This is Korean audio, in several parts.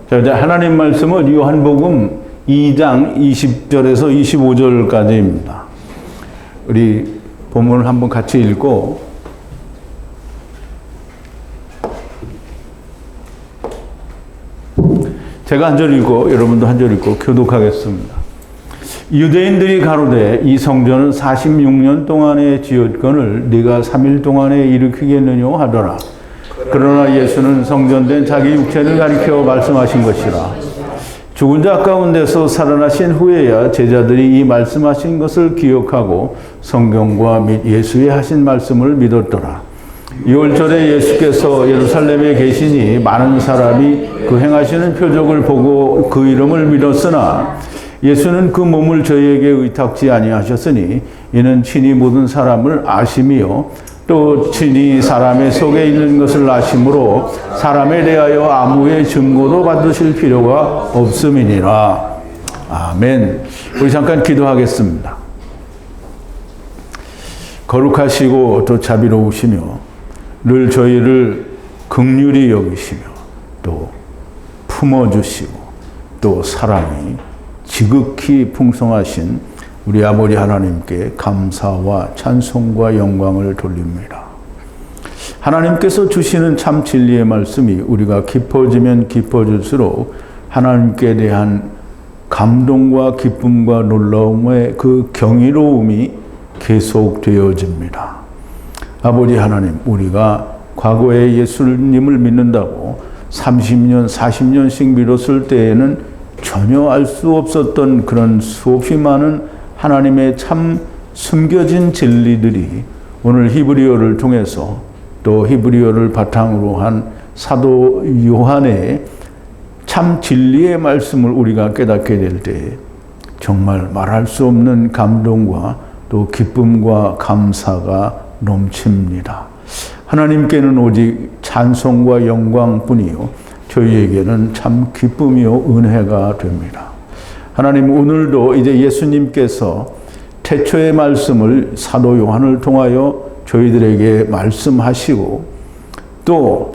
자, 이제 하나님 말씀은 요한복음 2장 20절에서 25절까지입니다. 우리 본문을 한번 같이 읽고 제가 한 절 읽고 여러분도 한 절 읽고 교독하겠습니다. 유대인들이 가로되 이 성전은 46년 동안에 지었거늘 네가 3일 동안에 일으키겠느냐 하더라. 그러나 예수는 성전된 자기 육체를 가리켜 말씀하신 것이라. 죽은 자 가운데서 살아나신 후에야 제자들이 이 말씀하신 것을 기억하고 성경과 및 예수의 하신 말씀을 믿었더라. 6월절에 예수께서 예루살렘에 계시니 많은 사람이 그 행하시는 표적을 보고 그 이름을 믿었으나 예수는 그 몸을 저희에게 의탁지 아니하셨으니 이는 친히 모든 사람을 아심이요 또 친히 사람의 속에 있는 것을 아심으로 사람에 대하여 아무의 증거도 받으실 필요가 없음이니라. 아멘. 우리 잠깐 기도하겠습니다. 거룩하시고 또 자비로우시며 늘 저희를 긍휼히 여기시며 또 품어주시고 또 사랑이 지극히 풍성하신 우리 아버지 하나님께 감사와 찬송과 영광을 돌립니다. 하나님께서 주시는 참 진리의 말씀이 우리가 깊어지면 깊어질수록 하나님께 대한 감동과 기쁨과 놀라움의 그 경이로움이 계속되어집니다. 아버지 하나님, 우리가 과거에 예수님을 믿는다고 30년, 40년씩 믿었을 때에는 전혀 알 수 없었던 그런 수없이 많은 하나님의 참 숨겨진 진리들이 오늘 히브리어를 통해서 또 히브리어를 바탕으로 한 사도 요한의 참 진리의 말씀을 우리가 깨닫게 될 때 정말 말할 수 없는 감동과 또 기쁨과 감사가 넘칩니다. 하나님께는 오직 찬송과 영광뿐이요 저희에게는 참 기쁨이요 은혜가 됩니다. 하나님, 오늘도 이제 예수님께서 태초의 말씀을 사도 요한을 통하여 저희들에게 말씀하시고 또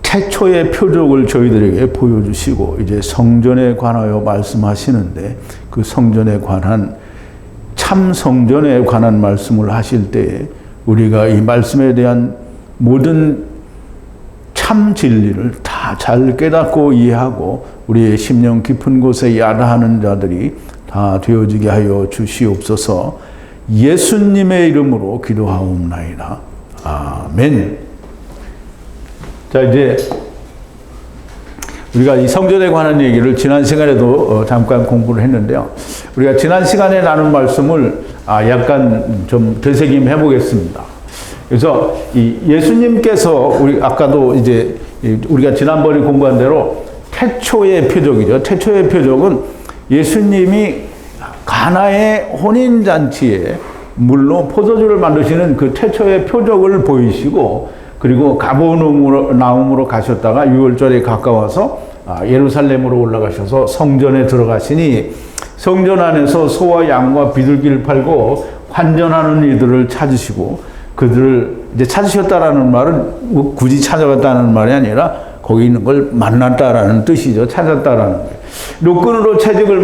태초의 표적을 저희들에게 보여주시고 이제 성전에 관하여 말씀하시는데 그 성전에 관한 참 성전에 관한 말씀을 하실 때에 우리가 이 말씀에 대한 모든 참 진리를 다 잘 깨닫고 이해하고 우리의 심령 깊은 곳에 야다하는 자들이 다 되어지게 하여 주시옵소서. 예수님의 이름으로 기도하옵나이다. 아멘. 자, 이제 우리가 이 성전에 관한 얘기를 지난 시간에도 잠깐 공부를 했는데요. 우리가 지난 시간에 나눈 말씀을 약간 좀 되새김해 보겠습니다. 그래서 이 예수님께서 우리 아까도 이제 우리가 지난번에 공부한 대로 태초의 표적이죠. 태초의 표적은 예수님이 가나의 혼인잔치에 물로 포도주를 만드시는 그 태초의 표적을 보이시고 그리고 가버나움으로 가셨다가 6월절에 가까워서 예루살렘으로 올라가셔서 성전에 들어가시니 성전 안에서 소와 양과 비둘기를 팔고 환전하는 이들을 찾으시고 그들을 이제 찾으셨다라는 말은 굳이 찾아갔다는 말이 아니라 거기 있는 걸 만났다라는 뜻이죠. 찾았다라는 거예요. 노끈으로 채찍을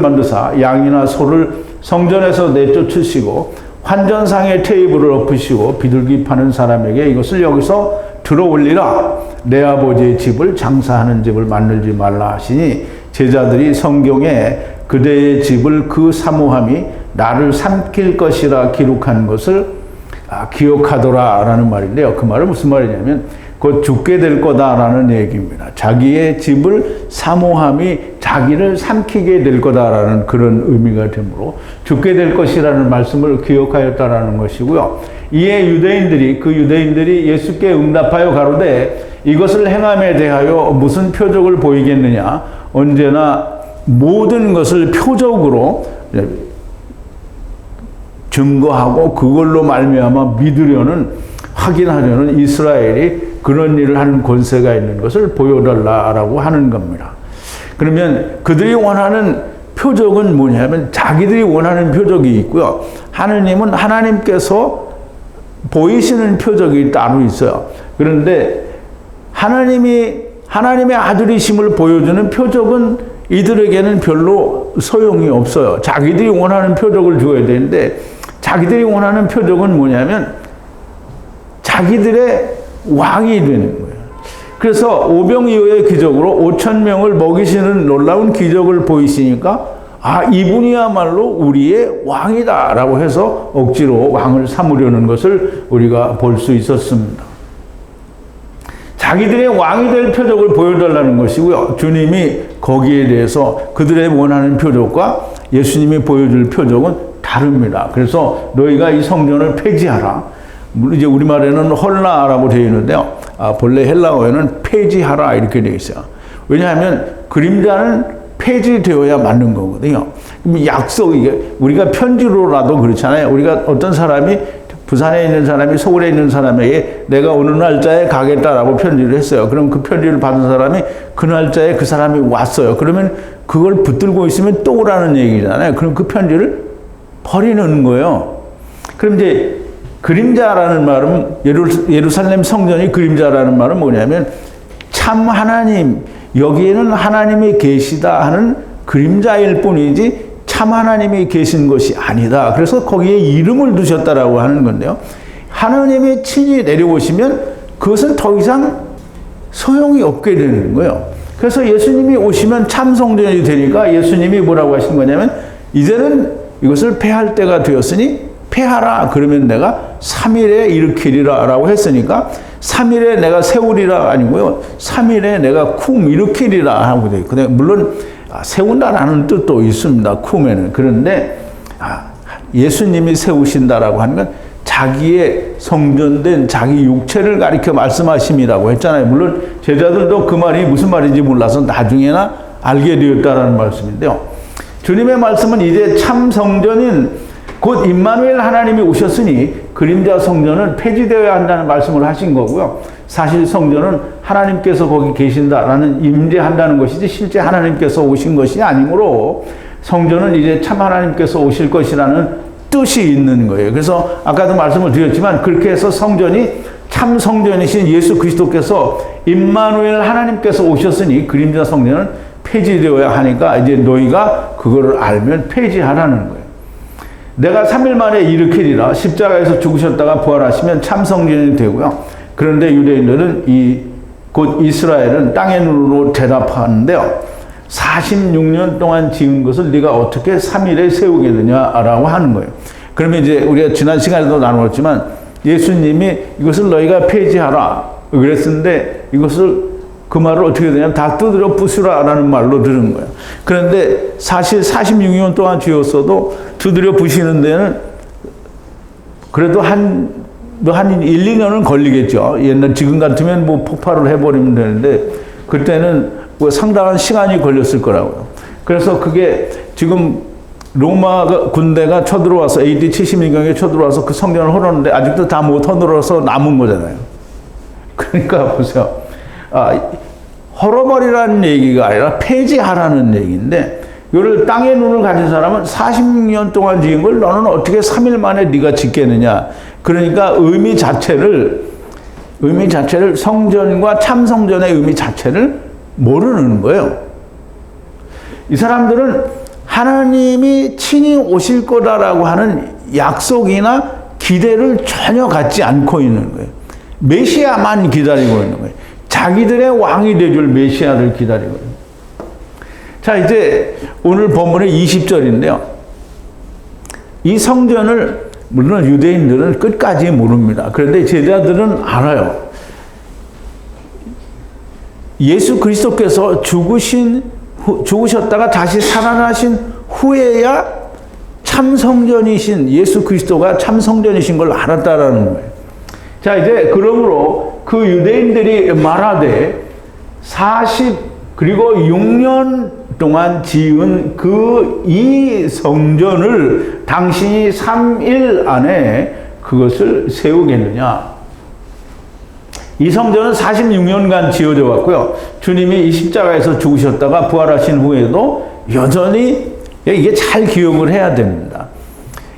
만드사 양이나 소를 성전에서 내쫓으시고 환전상의 테이블을 엎으시고 비둘기 파는 사람에게 이것을 여기서 들어올리라. 내 아버지의 집을 장사하는 집을 만들지 말라 하시니 제자들이 성경에 그대의 집을 그 사모함이 나를 삼킬 것이라 기록한 것을 기억하더라라는 말인데요. 그 말은 무슨 말이냐면 곧 죽게 될 거다라는 얘기입니다. 자기의 집을 사모함이 자기를 삼키게 될 거다라는 그런 의미가 되므로 죽게 될 것이라는 말씀을 기억하였다라는 것이고요. 이에 유대인들이 예수께 응답하여 가로되 이것을 행함에 대하여 무슨 표적을 보이겠느냐? 언제나 모든 것을 표적으로 증거하고 그걸로 말미암아 믿으려는 확인하려는 이스라엘이 그런 일을 하는 권세가 있는 것을 보여달라라고 하는 겁니다. 그러면 그들이 원하는 표적은 뭐냐면 자기들이 원하는 표적이 있고요. 하느님은 하나님께서 보이시는 표적이 따로 있어요. 그런데 하나님이 하나님의 아들이심을 보여주는 표적은 이들에게는 별로 소용이 없어요. 자기들이 원하는 표적을 줘야 되는데 자기들이 원하는 표적은 뭐냐면 자기들의 왕이 되는 거예요. 그래서 오병이어의 기적으로 5,000명을 먹이시는 놀라운 기적을 보이시니까 이분이야말로 우리의 왕이다라고 해서 억지로 왕을 삼으려는 것을 우리가 볼 수 있었습니다. 자기들의 왕이 될 표적을 보여달라는 것이고요. 주님이 거기에 대해서 그들의 원하는 표적과 예수님이 보여줄 표적은 다릅니다. 그래서 너희가 이 성전을 폐지하라. 이제 우리말에는 헐라라고 되어 있는데요. 본래 헬라어에는 폐지하라 이렇게 되어 있어요. 왜냐하면 그림자는 폐지되어야 맞는 거거든요. 약속이 우리가 편지로라도 그렇잖아요. 우리가 어떤 사람이 부산에 있는 사람이 서울에 있는 사람에게 내가 어느 날짜에 가겠다라고 편지를 했어요. 그럼 그 편지를 받은 사람이 그 날짜에 그 사람이 왔어요. 그러면 그걸 붙들고 있으면 또 오라는 얘기잖아요. 그럼 그 편지를 버리는 거예요. 그럼 이제 그림자라는 말은 예루살렘 성전이 그림자라는 말은 뭐냐면 참 하나님, 여기에는 하나님이 계시다 하는 그림자일 뿐이지 참 하나님이 계신 것이 아니다. 그래서 거기에 이름을 두셨다라고 하는 건데요. 하나님이 친히 내려오시면 그것은 더 이상 소용이 없게 되는 거예요. 그래서 예수님이 오시면 참 성전이 되니까 예수님이 뭐라고 하신 거냐면 이제는 이것을 폐할 때가 되었으니 폐하라. 그러면 내가 3일에 일으키리라 라고 했으니까 3일에 내가 세우리라 아니고요. 3일에 내가 쿵 일으키리라 하고 돼 있거든요. 물론 세운다라는 뜻도 있습니다. 쿵에는. 그런데 예수님이 세우신다라고 하는 건 자기의 성전된 자기 육체를 가리켜 말씀하심이라고 했잖아요. 물론 제자들도 그 말이 무슨 말인지 몰라서 나중에나 알게 되었다라는 말씀인데요. 주님의 말씀은 이제 참 성전인 곧 임마누엘 하나님이 오셨으니 그림자 성전은 폐지되어야 한다는 말씀을 하신 거고요. 사실 성전은 하나님께서 거기 계신다라는 임재한다는 것이지 실제 하나님께서 오신 것이 아니므로 성전은 이제 참 하나님께서 오실 것이라는 뜻이 있는 거예요. 그래서 아까도 말씀을 드렸지만 그렇게 해서 성전이 참 성전이신 예수 그리스도께서 임마누엘 하나님께서 오셨으니 그림자 성전은 폐지되어야 하니까 이제 너희가 그거를 알면 폐지하라는 거예요. 내가 3일 만에 일으키리라. 십자가에서 죽으셨다가 부활하시면 참 성전이 되고요. 그런데 유대인들은 곧 이스라엘은 땅의 눈으로 대답하는데요. 46년 동안 지은 것을 네가 어떻게 3일에 세우겠느냐라고 하는 거예요. 그러면 이제 우리가 지난 시간에도 나누었지만 예수님이 이것을 너희가 폐지하라 그랬는데 이것을 그 말을 어떻게 되냐면 다 두드려 부수라라는 말로 들은 거예요. 그런데 사실 46년 동안 지었어도 두드려 부시는 데는 그래도 한 1, 2년은 걸리겠죠. 옛날 지금 같으면 뭐 폭발을 해버리면 되는데 그때는 뭐 상당한 시간이 걸렸을 거라고요. 그래서 그게 지금 로마 군대가 쳐들어와서 AD 70년경에 쳐들어와서 그 성전을 헐었는데 아직도 다 못 헐어서 남은 거잖아요. 그러니까 보세요. 헐어버리라는 얘기가 아니라 폐지하라는 얘기인데 이걸 땅의 눈을 가진 사람은 46년 동안 지은 걸 너는 어떻게 3일 만에 네가 짓겠느냐. 그러니까 의미 자체를 성전과 참성전의 의미 자체를 모르는 거예요. 이 사람들은 하나님이 친히 오실 거다라고 하는 약속이나 기대를 전혀 갖지 않고 있는 거예요. 메시아만 기다리고 있는 거예요. 자기들의 왕이 되줄 메시아를 기다리고 있는 거예요. 자, 이제 오늘 본문의 20절인데요. 이 성전을 물론 유대인들은 끝까지 모릅니다. 그런데 제자들은 알아요. 예수 그리스도께서 죽으셨다가 다시 살아나신 후에야 참 성전이신 예수 그리스도가 참 성전이신 걸 알았다라는 거예요. 자, 이제 그러므로 그 유대인들이 말하되 그리고 6년 동안 지은 이 성전을 당신이 3일 안에 그것을 세우겠느냐. 이 성전은 46년간 지어져 왔고요. 주님이 이 십자가에서 죽으셨다가 부활하신 후에도 여전히 이게 잘 기억을 해야 됩니다.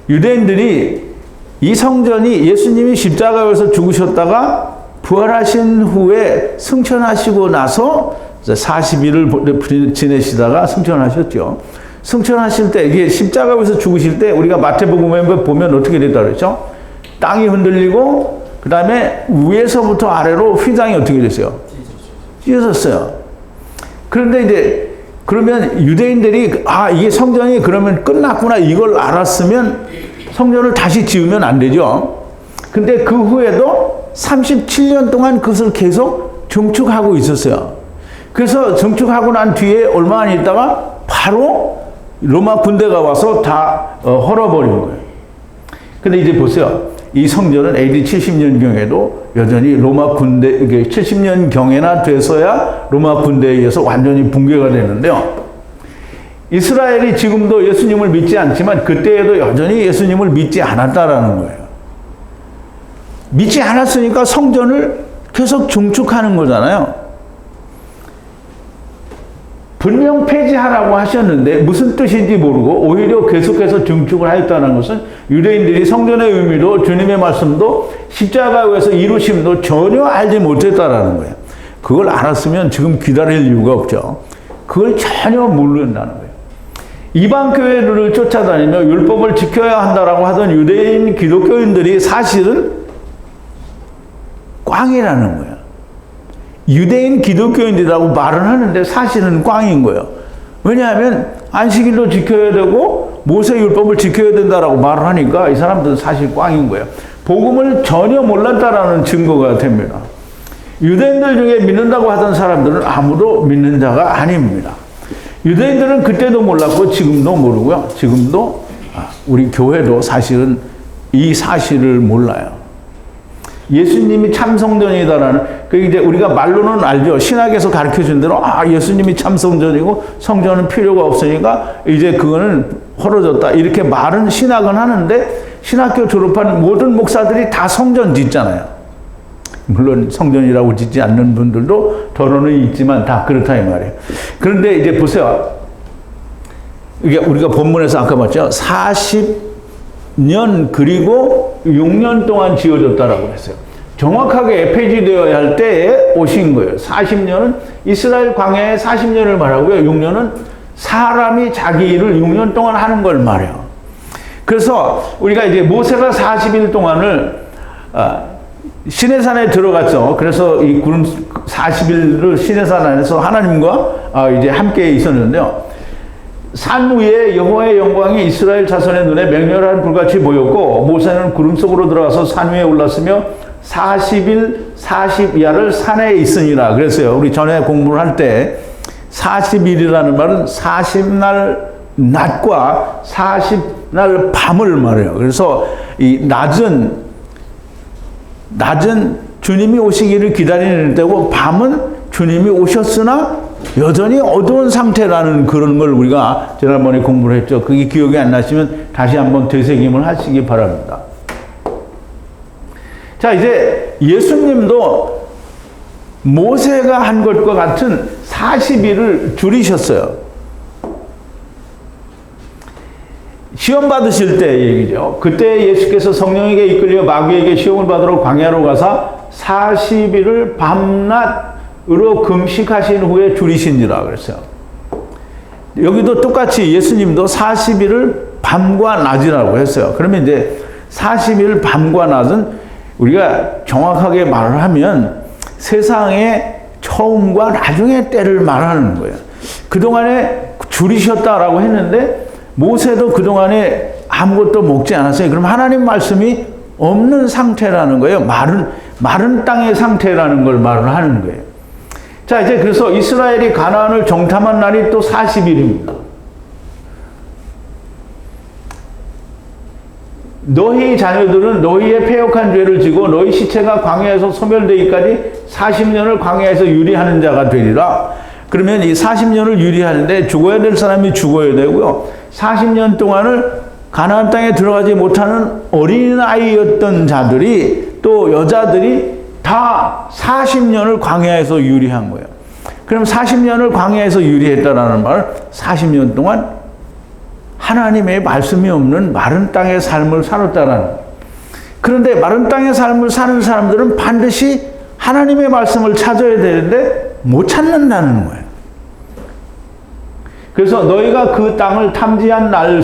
유대인들이 이 성전이 예수님이 십자가에서 죽으셨다가 부활하신 후에 승천하시고 나서 40일을 지내시다가 승천하셨죠. 승천하실 때, 이게 십자가에서 죽으실 때 우리가 마태복음에 보면 어떻게 됐다 그랬죠? 땅이 흔들리고 그 다음에 위에서부터 아래로 휘장이 어떻게 됐어요? 찢어졌어요. 그런데 이제 그러면 유대인들이 이게 성전이 그러면 끝났구나 이걸 알았으면 성전을 다시 지으면 안 되죠. 근데 그 후에도 37년 동안 그것을 계속 증축하고 있었어요. 그래서 증축하고 난 뒤에 얼마 안 있다가 바로 로마 군대가 와서 다 헐어버린 거예요. 근데 이제 보세요. 이 성전은 AD 70년경에도 여전히 로마 군대, 70년경에나 돼서야 로마 군대에 의해서 완전히 붕괴가 되는데요. 이스라엘이 지금도 예수님을 믿지 않지만 그때에도 여전히 예수님을 믿지 않았다라는 거예요. 믿지 않았으니까 성전을 계속 증축하는 거잖아요. 분명 폐지하라고 하셨는데 무슨 뜻인지 모르고 오히려 계속해서 증축을 하였다는 것은 유대인들이 성전의 의미도 주님의 말씀도 십자가에서 이루심도 전혀 알지 못했다라는 거예요. 그걸 알았으면 지금 기다릴 이유가 없죠. 그걸 전혀 모른다는 거예요. 이방 교회를 쫓아다니며 율법을 지켜야 한다라고 하던 유대인 기독교인들이 사실은 꽝이라는 거예요. 유대인 기독교인들이라고 말은 하는데 사실은 꽝인 거예요. 왜냐하면 안식일도 지켜야 되고 모세 율법을 지켜야 된다라고 말을 하니까 이 사람들은 사실 꽝인 거예요. 복음을 전혀 몰랐다라는 증거가 됩니다. 유대인들 중에 믿는다고 하던 사람들은 아무도 믿는 자가 아닙니다. 유대인들은 그때도 몰랐고 지금도 모르고요. 지금도 우리 교회도 사실은 이 사실을 몰라요. 예수님이 참 성전이다라는, 이제 우리가 말로는 알죠. 신학에서 가르쳐 준 대로, 예수님이 참 성전이고 성전은 필요가 없으니까 이제 그거는 헐어졌다. 이렇게 말은 신학은 하는데 신학교 졸업한 모든 목사들이 다 성전 짓잖아요. 물론 성전이라고 짓지 않는 분들도 더러는 있지만 다 그렇다 이 말이에요. 그런데 이제 보세요. 이게 우리가 본문에서 아까 봤죠. 40년 그리고 6년 동안 지어졌다라고 했어요. 정확하게 폐지되어야 할 때에 오신 거예요. 40년은 이스라엘 광야에 40년을 말하고요. 6년은 사람이 자기 일을 6년 동안 하는 걸 말해요. 그래서 우리가 이제 모세가 40일 동안을 시내산에 들어갔죠. 그래서 이 구름 40일을 시내산 안에서 하나님과 이제 함께 있었는데요. 산 위에 여호와의 영광이 이스라엘 자손의 눈에 맹렬한 불같이 보였고 모세는 구름 속으로 들어가서 산 위에 올랐으며 40일 40야를 산에 있으니라. 그래서요. 우리 전에 공부를 할 때 40일이라는 말은 40날 낮과 40날 밤을 말해요. 그래서 이 낮은 주님이 오시기를 기다리는 때고 밤은 주님이 오셨으나 여전히 어두운 상태라는 그런 걸 우리가 지난번에 공부를 했죠. 그게 기억이 안 나시면 다시 한번 되새김을 하시기 바랍니다. 자, 이제 예수님도 모세가 한 것과 같은 40일을 줄이셨어요. 시험 받으실 때 얘기죠. 그때 예수께서 성령에게 이끌려 마귀에게 시험을 받으러 광야로 가사 40일을 밤낮으로 금식하신 후에 줄이신지라 그랬어요. 여기도 똑같이 예수님도 40일을 밤과 낮이라고 했어요. 그러면 이제 40일 밤과 낮은 우리가 정확하게 말을 하면 세상의 처음과 나중의 때를 말하는 거예요. 그동안에 줄이셨다라고 했는데 모세도 그동안에 아무것도 먹지 않았어요. 그럼 하나님 말씀이 없는 상태라는 거예요. 마른 땅의 상태라는 걸 말을 하는 거예요. 자, 이제 그래서 이스라엘이 가나안을 정탐한 날이 또 40일입니다. 너희 자녀들은 너희의 패역한 죄를 지고 너희 시체가 광야에서 소멸되기까지 40년을 광야에서 유리하는 자가 되리라. 그러면 이 40년을 유리하는데 죽어야 될 사람이 죽어야 되고요. 40년 동안을 가나안 땅에 들어가지 못하는 어린아이였던 자들이 또 여자들이 다 40년을 광야에서 유리한 거예요. 그럼 40년을 광야에서 유리했다라는 말은 40년 동안 하나님의 말씀이 없는 마른 땅의 삶을 살았다라는 거예요. 그런데 마른 땅의 삶을 사는 사람들은 반드시 하나님의 말씀을 찾아야 되는데 못 찾는다는 거예요. 그래서 너희가 그 땅을 탐지한 날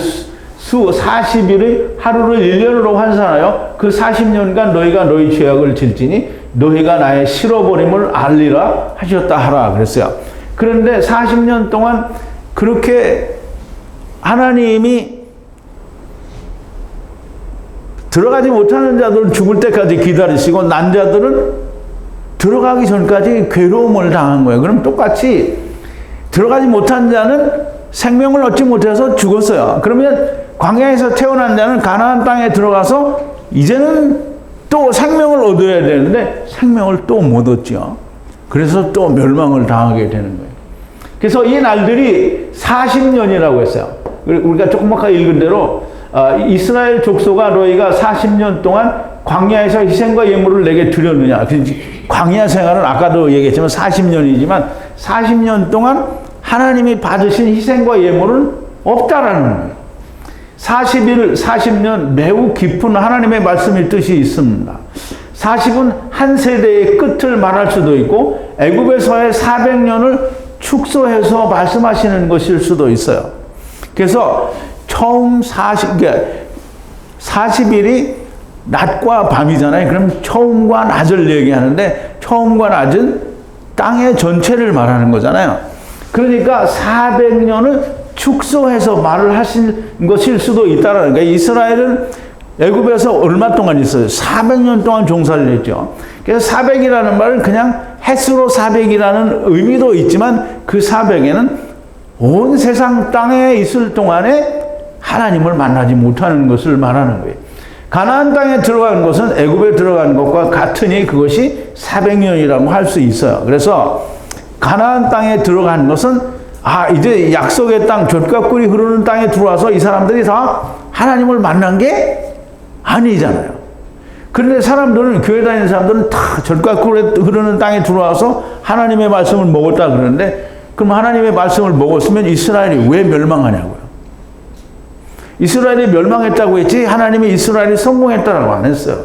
수 40일의 하루를 1년으로 환산하여 그 40년간 너희가 너희 죄악을 질지니 너희가 나의 실어버림을 알리라 하셨다 하라 그랬어요. 그런데 40년 동안 그렇게 하나님이 들어가지 못하는 자들은 죽을 때까지 기다리시고 난 자들은 들어가기 전까지 괴로움을 당한 거예요. 그럼 똑같이 들어가지 못한 자는 생명을 얻지 못해서 죽었어요. 그러면 광야에서 태어난 자는 가나안 땅에 들어가서 이제는 또 생명을 얻어야 되는데 생명을 또 못 얻죠. 그래서 또 멸망을 당하게 되는 거예요. 그래서 이 날들이 40년이라고 했어요. 우리가 조금 아까 읽은 대로 이스라엘 족속아 너희가 40년 동안 광야에서 희생과 예물을 내게 드렸느냐. 광야 생활은 아까도 얘기했지만 40년이지만 40년 동안 하나님이 받으신 희생과 예물은 없다라는 거예요. 40일, 40년 매우 깊은 하나님의 말씀의 뜻이 있습니다. 40은 한 세대의 끝을 말할 수도 있고 애굽에서의 400년을 축소해서 말씀하시는 것일 수도 있어요. 그래서 처음 40일이 낮과 밤이잖아요. 그럼 처음과 낮을 얘기하는데 처음과 낮은 땅의 전체를 말하는 거잖아요. 그러니까 400년을 축소해서 말을 하신 것일 수도 있다라는 거예요. 이스라엘은 애굽에서 얼마 동안 있어요? 400년 동안 종살이를 했죠. 그래서 400이라는 말은 그냥 횟수로 400이라는 의미도 있지만 그 400에는 온 세상 땅에 있을 동안에 하나님을 만나지 못하는 것을 말하는 거예요. 가나안 땅에 들어간 것은 애굽에 들어간 것과 같으니 그것이 400년이라고 할 수 있어요. 그래서 가나안 땅에 들어간 것은 이제 약속의 땅, 젖과 꿀이 흐르는 땅에 들어와서 이 사람들이 다 하나님을 만난 게 아니잖아요. 그런데 사람들은, 교회 다니는 사람들은 다 젖과 꿀이 흐르는 땅에 들어와서 하나님의 말씀을 먹었다 그러는데, 그럼 하나님의 말씀을 먹었으면 이스라엘이 왜 멸망하냐고요. 이스라엘이 멸망했다고 했지 하나님이 이스라엘이 성공했다라고 안 했어요.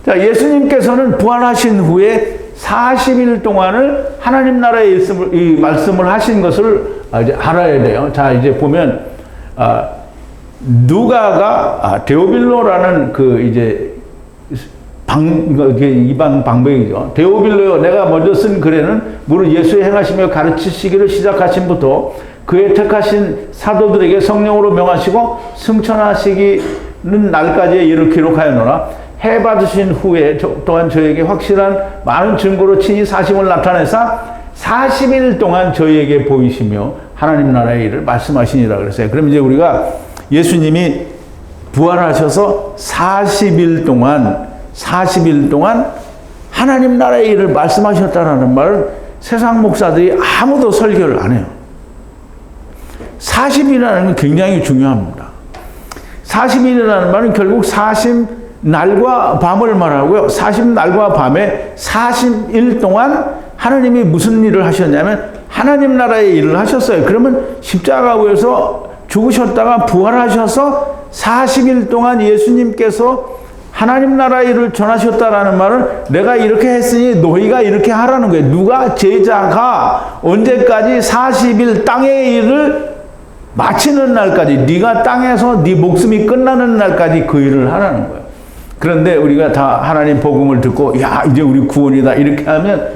자, 예수님께서는 부활하신 후에 40일 동안을 하나님 나라의 이 말씀을 하신 것을 이제 알아야 돼요. 자, 이제 보면 누가가 데오빌로라는 그 이제 이방 방백이죠. 데오빌로요, 내가 먼저 쓴 글에는 무릇 예수의 행하시며 가르치시기를 시작하신부터 그의 택하신 사도들에게 성령으로 명하시고 승천하시기는 날까지의 일을 기록하였노라. 해 받으신 후에 또한 저에게 확실한 많은 증거로 친히 사심을 나타내사 40일 동안 저희에게 보이시며 하나님 나라의 일을 말씀하시니라 그랬어요. 그럼 이제 우리가 예수님이 부활하셔서 40일 동안 하나님 나라의 일을 말씀하셨다라는 말을 세상 목사들이 아무도 설교를 안 해요. 40일이라는 건 굉장히 중요합니다. 40일이라는 말은 결국 40날과 밤을 말하고요. 40날과 밤에 40일 동안 하나님이 무슨 일을 하셨냐면 하나님 나라의 일을 하셨어요. 그러면 십자가에서 죽으셨다가 부활하셔서 40일 동안 예수님께서 하나님 나라의 일을 전하셨다라는 말은 내가 이렇게 했으니 너희가 이렇게 하라는 거예요. 누가 제자가 언제까지 40일 땅의 일을 마치는 날까지, 네가 땅에서 네 목숨이 끝나는 날까지 그 일을 하라는 거예요. 그런데 우리가 다 하나님 복음을 듣고 야 이제 우리 구원이다 이렇게 하면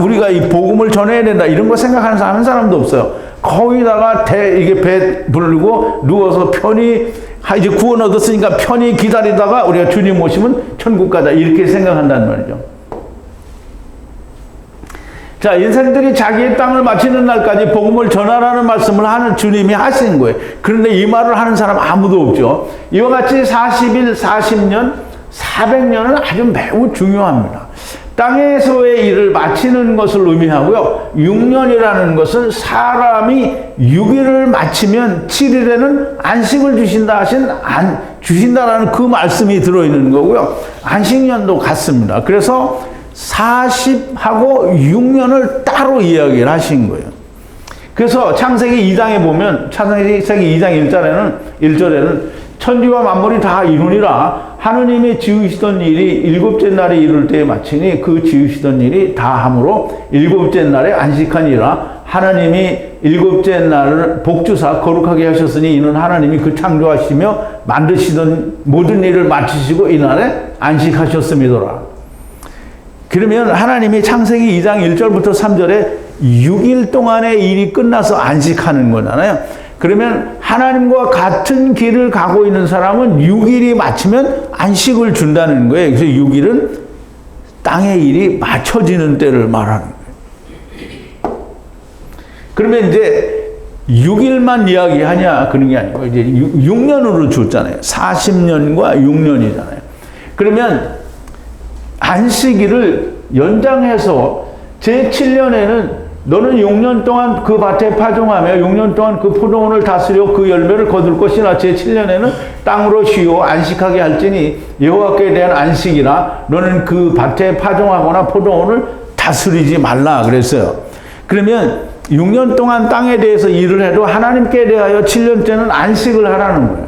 우리가 이 복음을 전해야 된다 이런 거 생각하는 사람 한 사람도 없어요. 거기다가 이게 배 불고 누워서 편히 이제 구원 얻었으니까 편히 기다리다가 우리가 주님 오시면 천국 가자 이렇게 생각한다는 말이죠. 자, 인생들이 자기의 땅을 마치는 날까지 복음을 전하라는 말씀을 하는 주님이 하신 거예요. 그런데 이 말을 하는 사람 아무도 없죠. 이와 같이 40일, 40년, 400년은 아주 매우 중요합니다. 땅에서의 일을 마치는 것을 의미하고요. 6년이라는 것은 사람이 6일을 마치면 7일에는 안식을 주신다라는 그 말씀이 들어있는 거고요. 안식년도 같습니다. 그래서 40하고 6년을 따로 이야기를 하신 거예요. 그래서 창세기 2장에 보면, 창세기 2장 1절에는 천지와 만물이 다 이루니라 하느님이 지으시던 일이 일곱째 날에 이룰 때에 마치니 그 지으시던 일이 다함으로 일곱째 날에 안식하니라. 하나님이 일곱째 날을 복주사 거룩하게 하셨으니 이는 하나님이 그 창조하시며 만드시던 모든 일을 마치시고 이날에 안식하셨음이더라. 그러면 하나님이 창세기 2장 1절부터 3절에 6일 동안의 일이 끝나서 안식하는 거잖아요. 그러면 하나님과 같은 길을 가고 있는 사람은 6일이 마치면 안식을 준다는 거예요. 그래서 6일은 땅의 일이 맞춰지는 때를 말하는 거예요. 그러면 이제 6일만 이야기하냐 그런 게 아니고 이제 6년으로 줬잖아요. 40년과 6년이잖아요. 그러면 안식일을 연장해서 제7년에는 너는 6년 동안 그 밭에 파종하며 6년 동안 그 포도원을 다스려 그 열매를 거둘 것이나 제7년에는 땅으로 쉬어 안식하게 할지니 여호와께 대한 안식이라. 너는 그 밭에 파종하거나 포도원을 다스리지 말라 그랬어요. 그러면 6년 동안 땅에 대해서 일을 해도 하나님께 대하여 7년째는 안식을 하라는 거예요.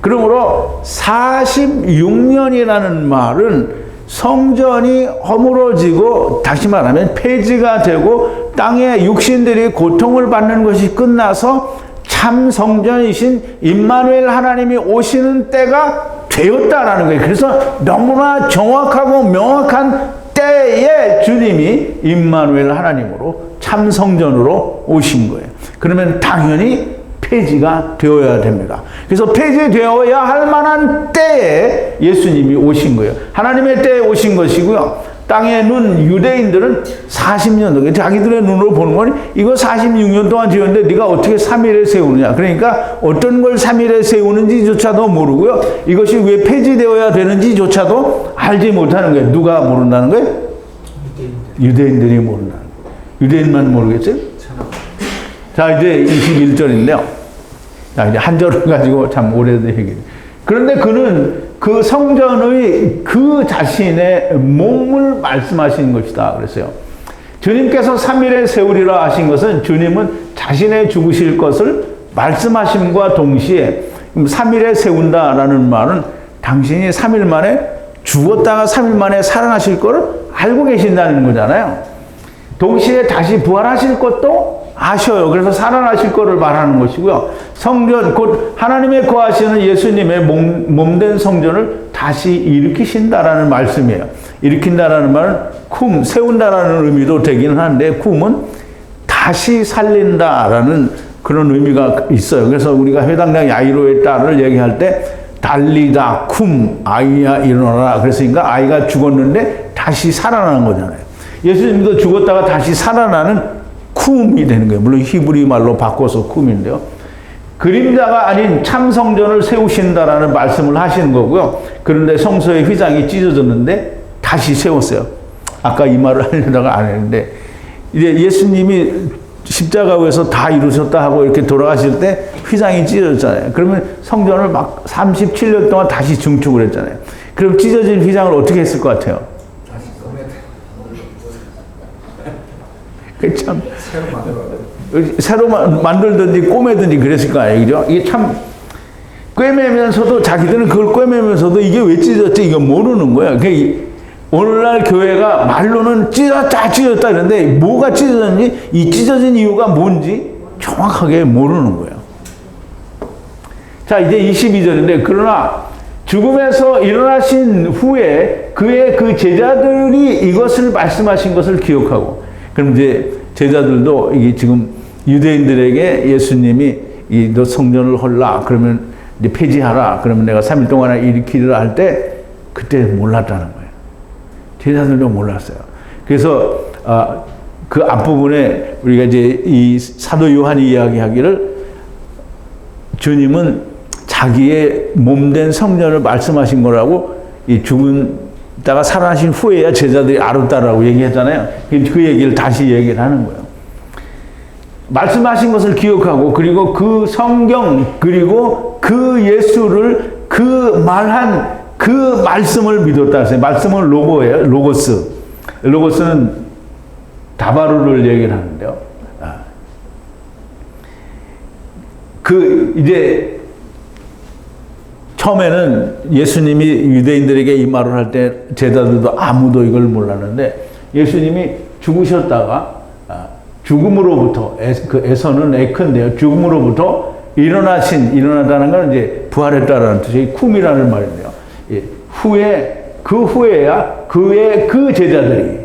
그러므로 46년이라는 말은 성전이 허물어지고 다시 말하면 폐지가 되고 땅의 육신들이 고통을 받는 것이 끝나서 참 성전이신 임마누엘 하나님이 오시는 때가 되었다라는 거예요. 그래서 너무나 정확하고 명확한 때에 주님이 임마누엘 하나님으로 참 성전으로 오신 거예요. 그러면 당연히 폐지가 되어야 됩니다. 그래서 폐지되어야 할 만한 때에 예수님이 오신 거예요. 하나님의 때에 오신 것이고요. 땅의 눈, 유대인들은 40년, 자기들의 눈으로 보는 건 이거 46년 동안 지었는데 네가 어떻게 3일에 세우느냐. 그러니까 어떤 걸 3일에 세우는지조차도 모르고요. 이것이 왜 폐지되어야 되는지조차도 알지 못하는 거예요. 누가 모른다는 거예요? 유대인들이 모른다는 거예요. 유대인만 모르겠어요? 자, 이제 21절인데요. 자, 이제 한 절을 가지고 참 오래된 얘기예요. 그런데 그는 그 성전의 그 자신의 몸을 말씀하신 것이다. 그랬어요. 주님께서 3일에 세우리라 하신 것은 주님은 자신의 죽으실 것을 말씀하심과 동시에 3일에 세운다라는 말은 당신이 3일 만에 죽었다가 3일 만에 살아나실 것을 알고 계신다는 거잖아요. 동시에 다시 부활하실 것도 아셔요. 그래서 살아나실 것을 말하는 것이고요. 성전, 곧 하나님의 거하시는 예수님의 몸된 성전을 다시 일으키신다라는 말씀이에요. 일으킨다라는 말은 쿰, 세운다라는 의미도 되기는 하는데 쿰은 다시 살린다라는 그런 의미가 있어요. 그래서 우리가 회당장 야이로의 딸을 얘기할 때 달리다 쿰 아이야 일어나라. 그랬으니까 아이가 죽었는데 다시 살아나는 거잖아요. 예수님도 죽었다가 다시 살아나는 쿰이 되는 거예요. 물론 히브리 말로 바꿔서 쿰인데요. 그림자가 아닌 참 성전을 세우신다라는 말씀을 하시는 거고요. 그런데 성소의 휘장이 찢어졌는데 다시 세웠어요. 아까 이 말을 하려다가 안 했는데 이제 예수님이 십자가에서 다 이루셨다 하고 이렇게 돌아가실 때 휘장이 찢어졌잖아요. 그러면 성전을 막 37년 동안 다시 증축을 했잖아요. 그럼 찢어진 휘장을 어떻게 했을 것 같아요? 참 새로 만들든지 꼬매든지 그랬을 거 아니에요, 그죠? 이게 참 꿰매면서도 자기들은 그걸 꿰매면서도 이게 왜 찢어졌지 이거 모르는 거예요. 오늘날 교회가 말로는 찢었다 이러는데 뭐가 찢어졌는지 이 찢어진 이유가 뭔지 정확하게 모르는 거예요. 자, 이제 22절인데 그러나 죽음에서 일어나신 후에 그의 그 제자들이 이것을 말씀하신 것을 기억하고 그럼 이제 제자들도 이게 지금 유대인들에게 예수님이 너 성전을 헐라 그러면 이제 폐지하라 그러면 내가 3일 동안에 일으키리라 할 때 그때 몰랐다는 거예요. 제자들도 몰랐어요. 그래서 그 앞부분에 우리가 이제 이 사도 요한이 이야기하기를 주님은 자기의 몸된 성전을 말씀하신 거라고 이 죽다가 살아나신 후에야 제자들이 알았다라고 얘기했잖아요. 그 얘기를 다시 얘기를 하는 거예요. 말씀하신 것을 기억하고 그리고 그 성경 그리고 그 예수를 그 말한 그 말씀을 믿었다 했어요. 말씀은 로고예요. 로고스. 로고스는 다바루를 얘기를 하는데요. 이제 처음에는 예수님이 유대인들에게 이 말을 할 때 제자들도 아무도 이걸 몰랐는데 예수님이 죽으셨다가 죽음으로부터 그 에서는 에컨데요. 죽음으로부터 일어나다는 건 이제 부활했다라는 뜻이 쿰이라는 말인데요. 후에 그 후에야 그 제자들이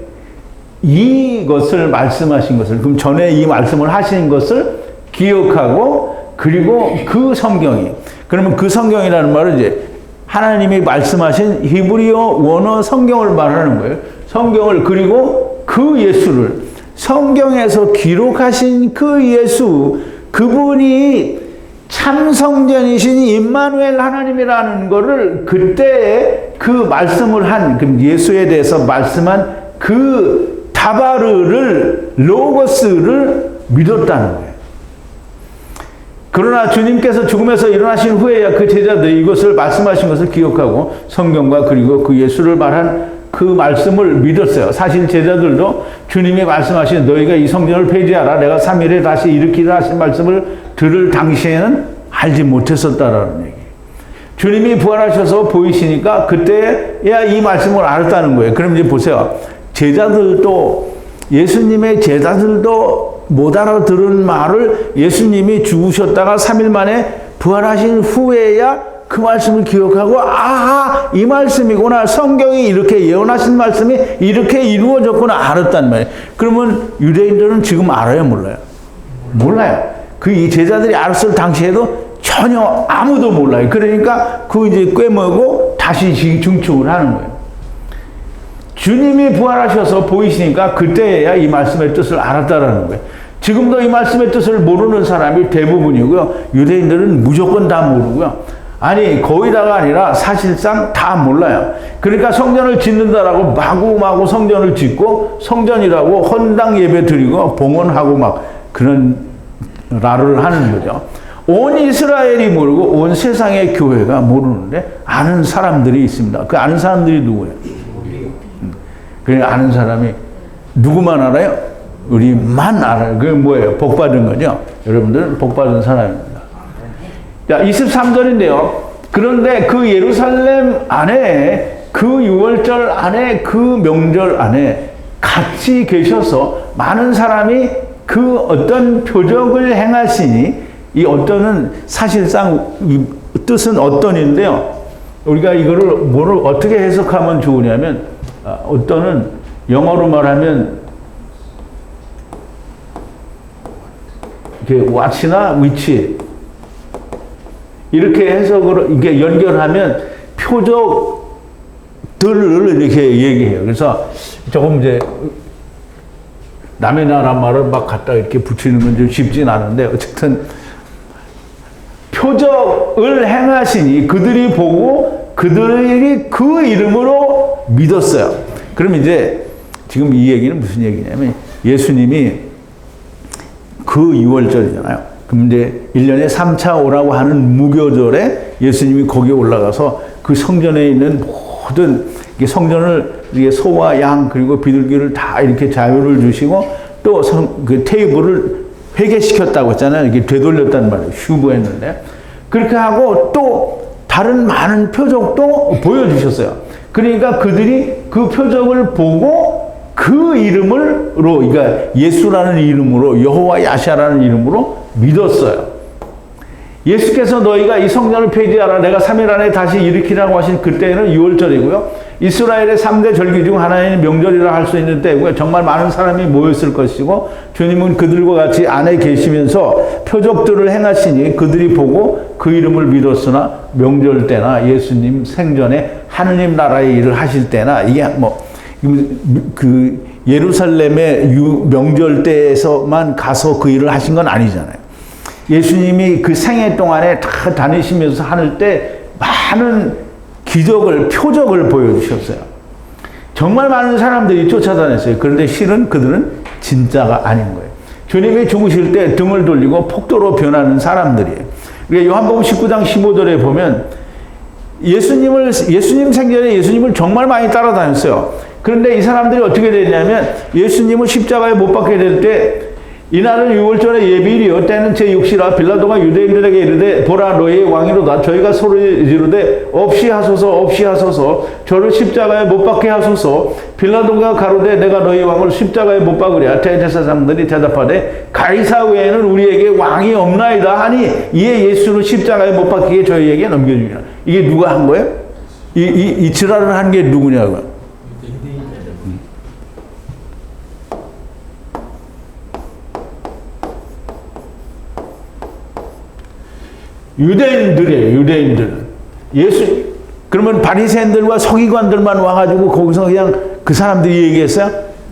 이것을 말씀하신 것을 그럼 전에 이 말씀을 하신 것을 기억하고 그리고 그 성경이 그러면 그 성경이라는 말은 이제 하나님이 말씀하신 히브리어 원어 성경을 말하는 거예요. 성경을 그리고 그 예수를 성경에서 기록하신 그 예수 그분이 참 성전이신 임마누엘 하나님이라는 것을 그때 그 말씀을 한 그 예수에 대해서 말씀한 그 다바르를 로고스를 믿었다는 거예요. 그러나 주님께서 죽음에서 일어나신 후에야 그 제자들이 이것을 말씀하신 것을 기억하고 성경과 그리고 그 예수를 말한 그 말씀을 믿었어요. 사실 제자들도 주님이 말씀하신 너희가 이 성전을 폐지하라 내가 3일에 다시 일으키라 하신 말씀을 들을 당시에는 알지 못했었다라는 얘기예요. 주님이 부활하셔서 보이시니까 그때야 이 말씀을 알았다는 거예요. 그럼 이제 보세요. 예수님의 제자들도 못 알아들은 말을 예수님이 죽으셨다가 3일 만에 부활하신 후에야 그 말씀을 기억하고 아하 이 말씀이구나 성경이 이렇게 예언하신 말씀이 이렇게 이루어졌구나 알았단 말이에요. 그러면 유대인들은 지금 알아요 몰라요? 몰라요. 그 이 제자들이 알았을 당시에도 전혀 아무도 몰라요. 그러니까 그 이제 꿰매고 다시 증축을 하는 거예요. 주님이 부활하셔서 보이시니까 그때야 이 말씀의 뜻을 알았다라는 거예요. 지금도 이 말씀의 뜻을 모르는 사람이 대부분이고요. 유대인들은 무조건 다 모르고요. 아니 거의 다가 아니라 사실상 다 몰라요. 그러니까 성전을 짓는다라고 마구마구 성전을 짓고 성전이라고 헌당 예배 드리고 봉헌하고 막 그런 라를 하는 거죠. 온 이스라엘이 모르고 온 세상의 교회가 모르는데 아는 사람들이 있습니다. 그 아는 사람들이 누구예요? 그러니까 아는 사람이 누구만 알아요? 우리만 알아요. 그게 뭐예요? 복 받은 거죠. 여러분들은 복 받은 사람입니다. 자, 23절인데요. 그런데 그 예루살렘 안에 그 6월절 안에 그 명절 안에 같이 계셔서 많은 사람이 그 어떤 표적을 행하시니 이 어떤은 사실상 이 뜻은 어떤인데요. 우리가 이거를 뭐를 어떻게 해석하면 좋으냐면 어떤은 영어로 말하면 이렇게 what이나 which 이렇게 해석으로 이게 연결하면 표적들을 이렇게 얘기해요. 그래서 조금 이제 남의 나라 말을 막 갖다 이렇게 붙이는 건 좀 쉽진 않은데 어쨌든 표적을 행하시니 그들이 보고 그들이 그 이름으로 믿었어요. 그럼 이제 지금 이 얘기는 무슨 얘기냐면 예수님이 그 6월절이잖아요. 그럼 이제 1년에 3차 오라고 하는 무교절에 예수님이 거기에 올라가서 그 성전에 있는 모든 성전을 소와 양 그리고 비둘기를 다 이렇게 자유를 주시고 또 그 테이블을 회개시켰다고 했잖아요. 이렇게 되돌렸단 말이에요. 휴부했는데 그렇게 하고 또 다른 많은 표적도 보여주셨어요. 그러니까 그들이 그 표적을 보고 그 이름으로 그러니까 예수라는 이름으로 여호와 야샤라는 이름으로 믿었어요. 예수께서 너희가 이 성전을 폐지하라 내가 3일 안에 다시 일으키라고 하신 그때는 6월절이고요. 이스라엘의 3대 절기 중 하나인 명절이라 할 수 있는 때고요. 정말 많은 사람이 모였을 것이고 주님은 그들과 같이 안에 계시면서 표적들을 행하시니 그들이 보고 그 이름을 믿었으나 명절 때나 예수님 생전에 하느님 나라의 일을 하실 때나 이게 그 예루살렘의 명절 때에서만 가서 그 일을 하신 건 아니잖아요. 예수님이 그 생애 동안에 다 다니시면서 하늘 때 많은 기적을, 표적을 보여주셨어요. 정말 많은 사람들이 쫓아다녔어요. 그런데 실은 그들은 진짜가 아닌 거예요. 주님이 죽으실 때 등을 돌리고 폭도로 변하는 사람들이에요. 그러니까 요한복음 19장 15절에 보면 예수님 생전에 예수님을 정말 많이 따라다녔어요. 그런데 이 사람들이 어떻게 됐냐면 예수님을 십자가에 못 박게 될 때 이날은 유월절의 예비일이요 때는 제6시라. 빌라도가 유대인들에게 이르되 보라 너희의 왕이로다. 저희가 소리 지르되 없이 하소서 없이 하소서 저를 십자가에 못 박게 하소서. 빌라도가 가로되 내가 너희 왕을 십자가에 못 박으랴. 대제사장들이 대답하되 가이사 외에는 우리에게 왕이 없나이다 하니 이에 예수를 십자가에 못 박히게 저희에게 넘겨주니라. 이게 누가 한 거예요? 이 지랄을 한 게 누구냐고요? 유대인들이에요. 유대인들은. 그러면 바리새인들과 서기관들만 와가지고 거기서 그냥 그 사람들이 얘기했어요?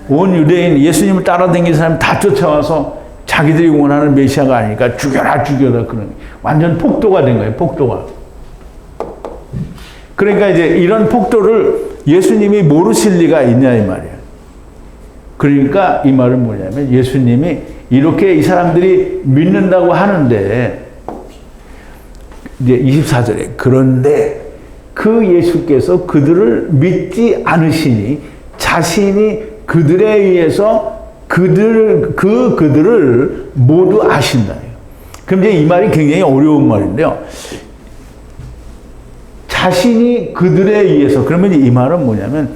온 유대인 예수님을 따라다니는 사람 다 쫓아와서 자기들이 원하는 메시아가 아니니까 죽여라 그런 완전 폭도가 된 거예요. 폭도가. 그러니까 이제 이런 폭도를 예수님이 모르실 리가 있냐 이 말이에요. 그러니까 이 말은 뭐냐면 예수님이 이렇게 이 사람들이 믿는다고 하는데 이제 24절에 그런데 그 예수께서 그들을 믿지 않으시니 자신이 그들에 의해서 그들을 모두 아신다. 그럼 이제 이 말이 굉장히 어려운 말인데요. 자신이 그들에 의해서 그러면 이 말은 뭐냐면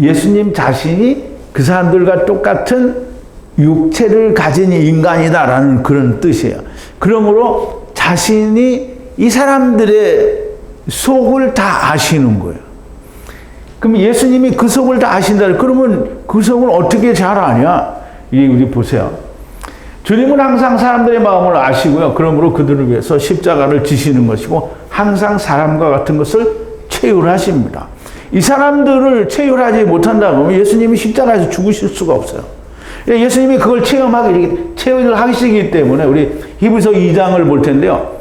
예수님 자신이 그 사람들과 똑같은 육체를 가진 인간이다라는 그런 뜻이에요. 그러므로 자신이 이 사람들의 속을 다 아시는 거예요. 그럼 예수님이 그 속을 다 아신다. 그러면 그 속을 어떻게 잘 아냐? 이게 우리 보세요. 주님은 항상 사람들의 마음을 아시고요. 그러므로 그들을 위해서 십자가를 지시는 것이고 항상 사람과 같은 것을 체휼하십니다. 이 사람들을 체휼하지 못한다면 예수님이 십자가에서 죽으실 수가 없어요. 예수님이 그걸 체험을 하시기 때문에 우리 히브리서 2장을 볼 텐데요.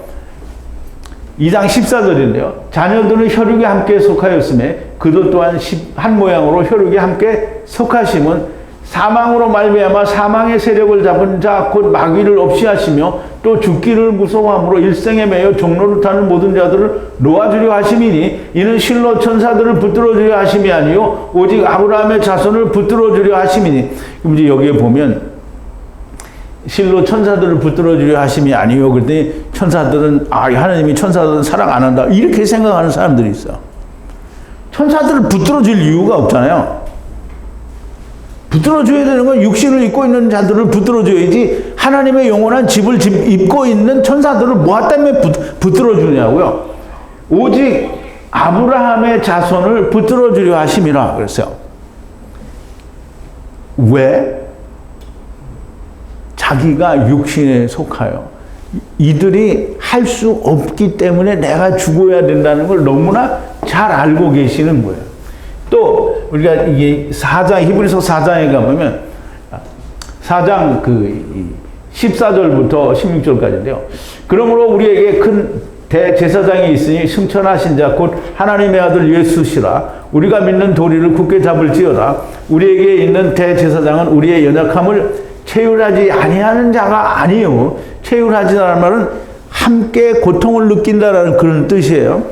2장 14절인데요. 자녀들은 혈육에 함께 속하였음에 그도 또한 한 모양으로 혈육에 함께 속하심은 사망으로 말미암아 사망의 세력을 잡은 자 곧 마귀를 없이 하시며 또 죽기를 무서워함으로 일생에 매여 종로를 타는 모든 자들을 놓아주려 하심이니 이는 실로 천사들을 붙들어주려 하심이 아니요 오직 아브라함의 자손을 붙들어주려 하심이니. 그럼 이제 여기에 보면 실로 천사들을 붙들어주려 하심이 아니요 그랬더니 천사들은 하나님이 천사들은 사랑 안 한다 이렇게 생각하는 사람들이 있어. 천사들을 붙들어줄 이유가 없잖아요. 붙들어줘야 되는 건 육신을 입고 있는 자들을 붙들어줘야지 하나님의 영원한 집을 입고 있는 천사들을 뭐 때문에 붙들어주냐고요. 오직 아브라함의 자손을 붙들어주려 하심이라 그랬어요. 왜? 자기가 육신에 속하여 이들이 할 수 없기 때문에 내가 죽어야 된다는 걸 너무나 잘 알고 계시는 거예요. 또 우리가 이게 4장 히브리서 4장에 가보면 4장 14절부터 16절까지인데요. 그러므로 우리에게 큰 대제사장이 있으니 승천하신 자 곧 하나님의 아들 예수시라. 우리가 믿는 도리를 굳게 잡을지어다. 우리에게 있는 대제사장은 우리의 연약함을 체휼하지 아니하는 자가 아니요. 체휼하지라는 말은 함께 고통을 느낀다라는 그런 뜻이에요.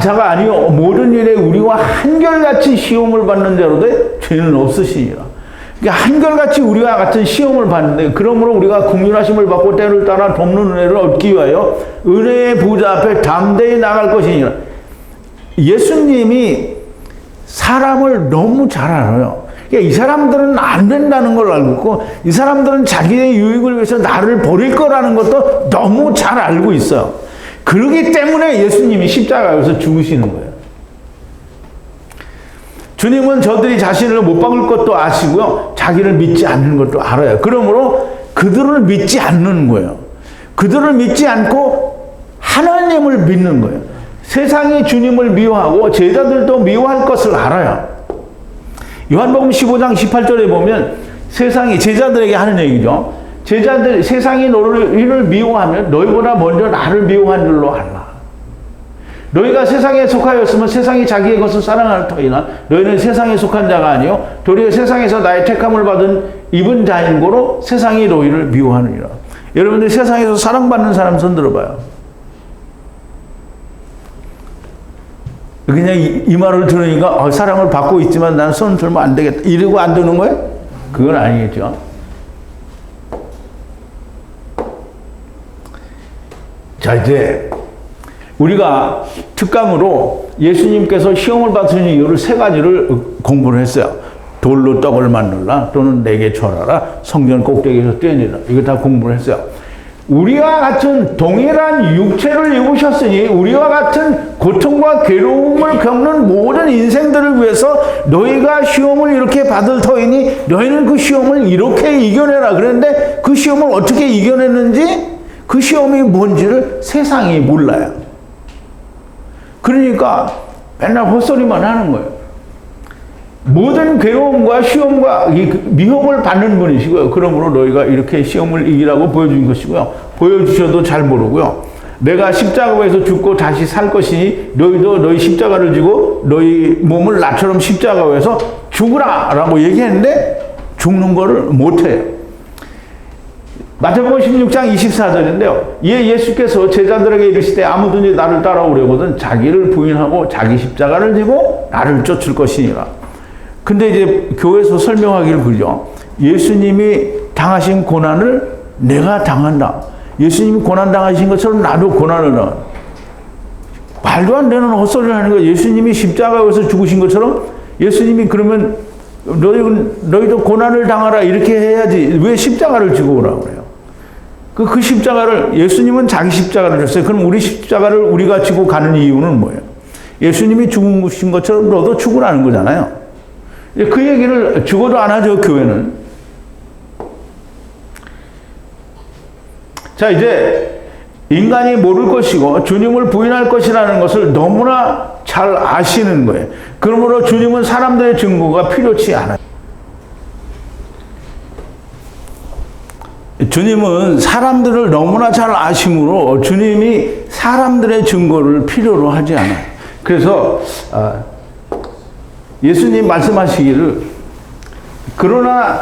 자가 아니요 모든 일에 우리와 한결같이 시험을 받는 자로되 죄는 없으시니라. 그러니까 한결같이 우리와 같은 시험을 받는데 그러므로 우리가 긍휼하심을 받고 때를 따라 돕는 은혜를 얻기 위하여 은혜의 보좌 앞에 담대히 나갈 것이니라. 예수님이 사람을 너무 잘 알아요. 그러니까 이 사람들은 안 된다는 걸 알고 있고 이 사람들은 자기의 유익을 위해서 나를 버릴 거라는 것도 너무 잘 알고 있어요. 그러기 때문에 예수님이 십자가에서 죽으시는 거예요. 주님은 저들이 자신을 못 박을 것도 아시고요. 자기를 믿지 않는 것도 알아요. 그러므로 그들을 믿지 않는 거예요. 그들을 믿지 않고 하나님을 믿는 거예요. 세상이 주님을 미워하고 제자들도 미워할 것을 알아요. 요한복음 15장 18절에 보면 세상이 제자들에게 하는 얘기죠. 제자들 세상이 너희를 미워하면 너희보다 먼저 나를 미워한 줄로 알라. 너희가 세상에 속하였으면 세상이 자기의 것을 사랑할 터이나 너희는 세상에 속한 자가 아니요 도리어 세상에서 나의 택함을 받은 입은 자인 고로 세상이 너희를 미워하느니라. 여러분들 세상에서 사랑받는 사람 손 들어봐요. 그냥 이 말을 들으니까 사랑을 받고 있지만 난 손 들면 안 되겠다 이러고 안 드는 거예요? 그건 아니겠죠. 자, 이제 우리가 특강으로 예수님께서 시험을 받으신 이유를 세 가지를 공부를 했어요. 돌로 떡을 만들라, 또는 내게 절하라, 성전 꼭대기에서 뛰어내라. 이거 다 공부를 했어요. 우리와 같은 동일한 육체를 입으셨으니 우리와 같은 고통과 괴로움을 겪는 모든 인생들을 위해서 너희가 시험을 이렇게 받을 터이니 너희는 그 시험을 이렇게 이겨내라. 그런데 그 시험을 어떻게 이겨냈는지, 그 시험이 뭔지를 세상이 몰라요. 그러니까 맨날 헛소리만 하는 거예요. 모든 괴로움과 시험과 미혹을 받는 분이시고요. 그러므로 너희가 이렇게 시험을 이기라고 보여준 것이고요. 보여주셔도 잘 모르고요. 내가 십자가에서 죽고 다시 살 것이니 너희도 너희 십자가를 지고 너희 몸을 나처럼 십자가에서 죽으라 라고 얘기했는데 죽는 거를 못해요. 마태복음 16장 24절인데요. 예수께서 제자들에게 이르시되 아무든지 나를 따라오려거든 자기를 부인하고 자기 십자가를 지고 나를 쫓을 것이니라. 근데 이제 교회에서 설명하기를 그러죠. 예수님이 당하신 고난을 내가 당한다. 예수님이 고난 당하신 것처럼 나도 고난을 당한다. 말도 안 되는 헛소리를 하는 거예요. 예수님이 십자가에서 죽으신 것처럼 예수님이 그러면 너희도 고난을 당하라 이렇게 해야지 왜 십자가를 지고 오라고 그래요. 그 십자가를 예수님은 자기 십자가를 졌어요. 그럼 우리 십자가를 우리가 지고 가는 이유는 뭐예요? 예수님이 죽으신 것처럼 너도 죽으라는 거잖아요. 그 얘기를 죽어도 안 하죠, 교회는. 자, 이제 인간이 모를 것이고 주님을 부인할 것이라는 것을 너무나 잘 아시는 거예요. 그러므로 주님은 사람들의 증거가 필요치 않아요. 주님은 사람들을 너무나 잘 아심으로 주님이 사람들의 증거를 필요로 하지 않아요. 그래서 예수님 말씀하시기를 그러나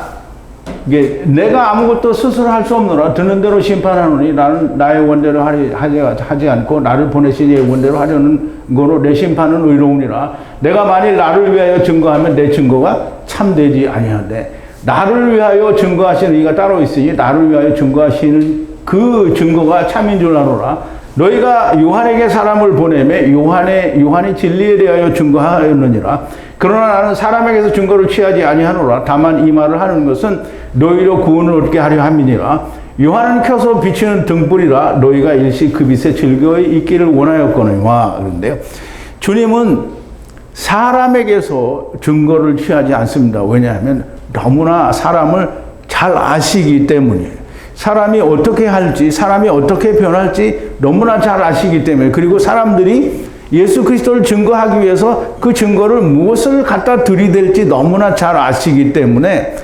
내가 아무것도 스스로 할 수 없노라. 듣는 대로 심판하노니 나는 나의 원대로 하지 않고 나를 보내신 이의 원대로 하려는 거로 내 심판은 의로우니라. 내가 만일 나를 위하여 증거하면 내 증거가 참되지 아니하되 나를 위하여 증거하시는 이가 따로 있으니 나를 위하여 증거하시는 그 증거가 참인 줄 아노라. 너희가 요한에게 사람을 보내매 요한이 진리에 대하여 증거하였느니라. 그러나 나는 사람에게서 증거를 취하지 아니하노라. 다만 이 말을 하는 것은 너희로 구원을 얻게 하려 함이니라. 요한은 켜서 비치는 등불이라. 너희가 일시 그 빛에 즐거이 있기를 원하였거니와. 그런데요, 주님은 사람에게서 증거를 취하지 않습니다. 왜냐하면 너무나 사람을 잘 아시기 때문이에요. 사람이 어떻게 할지, 사람이 어떻게 변할지 너무나 잘 아시기 때문에, 그리고 사람들이 예수 그리스도를 증거하기 위해서 그 증거를 무엇을 갖다 들이댈지 너무나 잘 아시기 때문에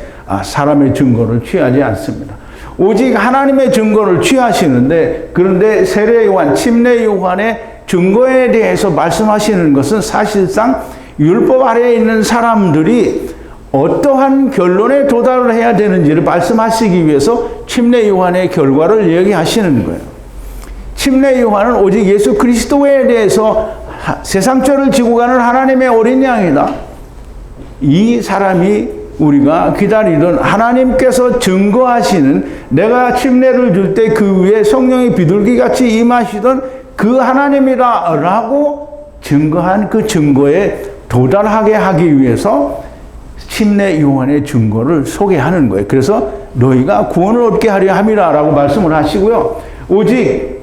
사람의 증거를 취하지 않습니다. 오직 하나님의 증거를 취하시는데, 그런데 세례 요한, 침례 요한의 증거에 대해서 말씀하시는 것은 사실상 율법 아래에 있는 사람들이 어떠한 결론에 도달을 해야 되는지를 말씀하시기 위해서 침례 요한의 결과를 얘기하시는 거예요. 침례 요한은 오직 예수 그리스도에 대해서 세상 죄를 지고 가는 하나님의 어린 양이다. 이 사람이 우리가 기다리던 하나님께서 증거하시는, 내가 침례를 줄 때 그 위에 성령이 비둘기같이 임하시던 그 하나님이다 라고 증거한 그 증거에 도달하게 하기 위해서 침례 요한의 증거를 소개하는 거예요. 그래서 너희가 구원을 얻게 하려 함이라 라고 말씀을 하시고요. 오직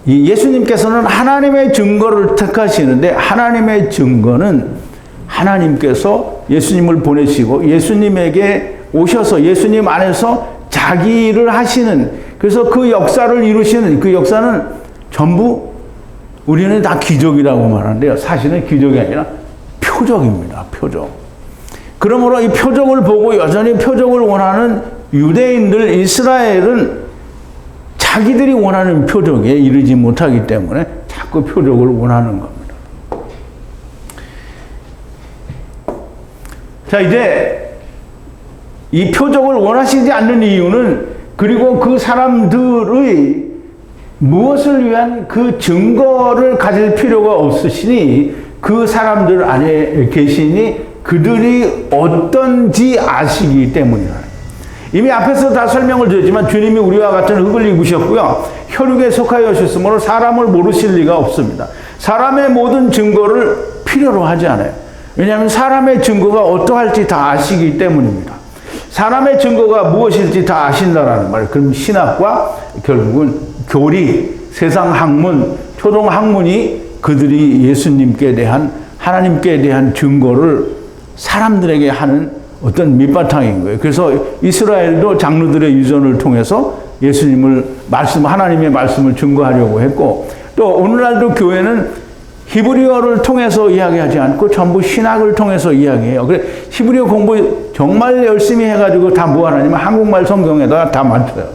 예수님께서는 하나님의 증거를 택하시는데, 하나님의 증거는 하나님께서 예수님을 보내시고 예수님에게 오셔서 예수님 안에서 자기 일을 하시는, 그래서 그 역사를 이루시는, 그 역사는 전부 우리는 다 기적이라고 말하는데요. 사실은 기적이 아니라 표적입니다. 표적. 그러므로 이 표적을 보고 여전히 표적을 원하는 유대인들, 이스라엘은 자기들이 원하는 표적에 이르지 못하기 때문에 자꾸 표적을 원하는 겁니다. 자, 이제 이 표적을 원하시지 않는 이유는, 그리고 그 사람들의 무엇을 위한 그 증거를 가질 필요가 없으시니 그 사람들 안에 계시니 그들이 어떤지 아시기 때문이다. 이미 앞에서 다 설명을 드렸지만 주님이 우리와 같은 흙을 입으셨고요. 혈육에 속하여 오셨으므로 사람을 모르실 리가 없습니다. 사람의 모든 증거를 필요로 하지 않아요. 왜냐하면 사람의 증거가 어떠할지 다 아시기 때문입니다. 사람의 증거가 무엇일지 다 아신다라는 말이에요. 그럼 신학과 결국은 교리, 세상 학문, 초등 학문이 그들이 예수님께 대한 하나님께 대한 증거를 사람들에게 하는 어떤 밑바탕인 거예요. 그래서 이스라엘도 장로들의 유전을 통해서 예수님을 하나님의 말씀을 증거하려고 했고, 또 오늘날도 교회는 히브리어를 통해서 이야기하지 않고 전부 신학을 통해서 이야기해요. 그래 히브리어 공부 정말 열심히 해가지고 다 뭐하냐면 한국말 성경에다가 다 맞춰요.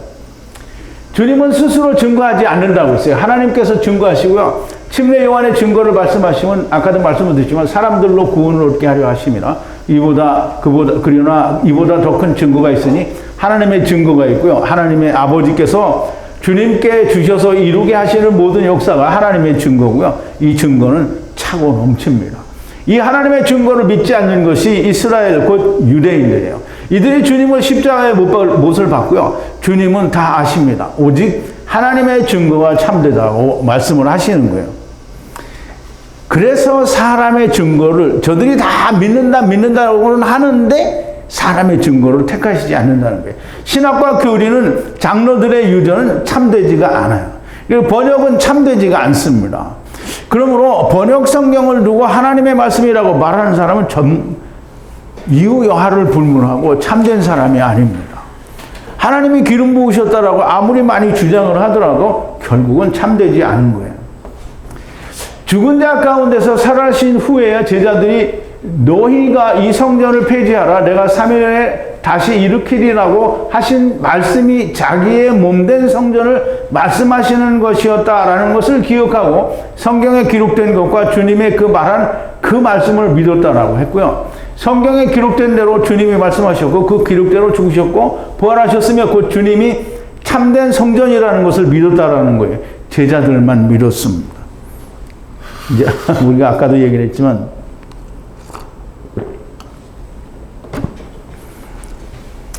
주님은 스스로 증거하지 않는다고 했어요. 하나님께서 증거하시고요. 침례 요한의 증거를 말씀하시면 아까도 말씀을 드렸지만 사람들로 구원을 얻게 하려 하심이나 그러나 이보다 더 큰 증거가 있으니 하나님의 증거가 있고요. 하나님의 아버지께서 주님께 주셔서 이루게 하시는 모든 역사가 하나님의 증거고요. 이 증거는 차고 넘칩니다. 이 하나님의 증거를 믿지 않는 것이 이스라엘 곧 유대인들이에요. 이들이 주님을 십자가에 못을 받고요. 주님은 다 아십니다. 오직 하나님의 증거가 참되다고 말씀을 하시는 거예요. 그래서 사람의 증거를 저들이 다 믿는다고는 하는데 사람의 증거를 택하시지 않는다는 거예요. 신학과 교리는 장로들의 유전은 참되지가 않아요. 그리고 번역은 참되지가 않습니다. 그러므로 번역 성경을 두고 하나님의 말씀이라고 말하는 사람은 이유 여하를 불문하고 참된 사람이 아닙니다. 하나님이 기름 부으셨다라고 아무리 많이 주장을 하더라도 결국은 참되지 않은 거예요. 죽은 자 가운데서 살아신 후에 제자들이 너희가 이 성전을 폐지하라 내가 3일에 다시 일으키리라고 하신 말씀이 자기의 몸된 성전을 말씀하시는 것이었다라는 것을 기억하고 성경에 기록된 것과 주님의 말한 그 말씀을 믿었다라고 했고요. 성경에 기록된 대로 주님이 말씀하셨고 그 기록대로 죽으셨고 부활하셨으며 그 주님이 참된 성전이라는 것을 믿었다라는 거예요. 제자들만 믿었습니다. 이제 우리가 아까도 얘기를 했지만